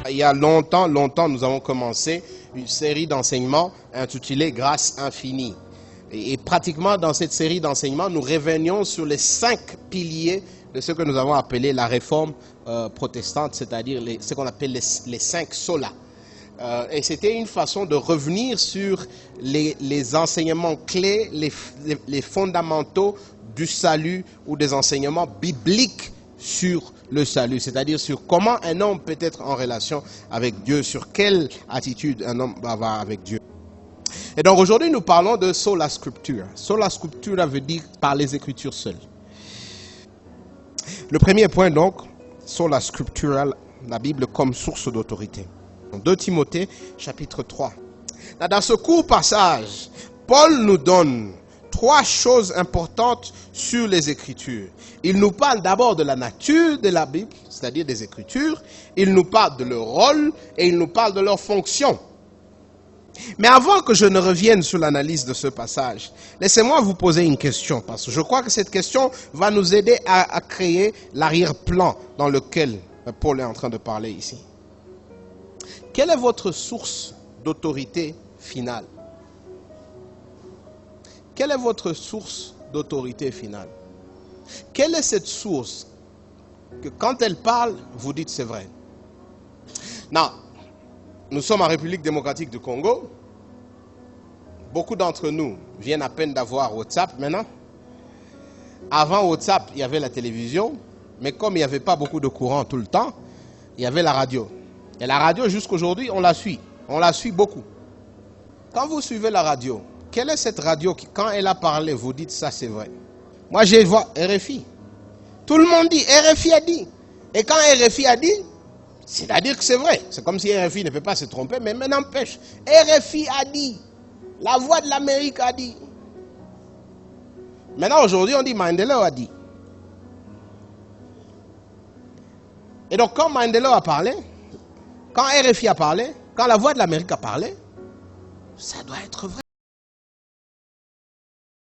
Il y a longtemps, nous avons commencé une série d'enseignements intitulée Grâce infinie. Et pratiquement dans cette série d'enseignements, nous revenions sur les 5 piliers de ce que nous avons appelé la réforme protestante, c'est-à-dire ce qu'on appelle les 5 solas. Et c'était une façon de revenir sur les enseignements clés, les fondamentaux du salut ou des enseignements bibliques sur le salut, c'est-à-dire sur comment un homme peut être en relation avec Dieu, sur quelle attitude un homme va avoir avec Dieu. Et donc aujourd'hui nous parlons de sola scriptura. Sola scriptura veut dire par les Écritures seules. Le premier point donc, sola scriptura, la Bible comme source d'autorité. 2 Timothée chapitre 3. Dans ce court passage, Paul nous donne 3 choses importantes sur les Écritures. Il nous parle d'abord de la nature de la Bible, c'est-à-dire des Écritures. Il nous parle de leur rôle et il nous parle de leur fonction. Mais avant que je ne revienne sur l'analyse de ce passage, laissez-moi vous poser une question, parce que je crois que cette question va nous aider à créer l'arrière-plan dans lequel Paul est en train de parler ici. Quelle est votre source d'autorité finale? Quelle est votre source d'autorité finale? Quelle est cette source que quand elle parle, vous dites c'est vrai? Non, nous sommes en République démocratique du Congo. Beaucoup d'entre nous viennent à peine d'avoir WhatsApp maintenant. Avant WhatsApp, il y avait la télévision, mais comme il n'y avait pas beaucoup de courant tout le temps, il y avait la radio. Et la radio, jusqu'aujourd'hui, on la suit. On la suit beaucoup. Quand vous suivez la radio, quelle est cette radio qui, quand elle a parlé, vous dites ça c'est vrai? Moi, je vois RFI. Tout le monde dit, RFI a dit. Et quand RFI a dit, c'est-à-dire que c'est vrai. C'est comme si RFI ne peut pas se tromper, mais n'empêche. RFI a dit. La voix de l'Amérique a dit. Maintenant, aujourd'hui, on dit Mandela a dit. Et donc, quand Mandela a parlé, quand RFI a parlé, quand la voix de l'Amérique a parlé, ça doit être vrai.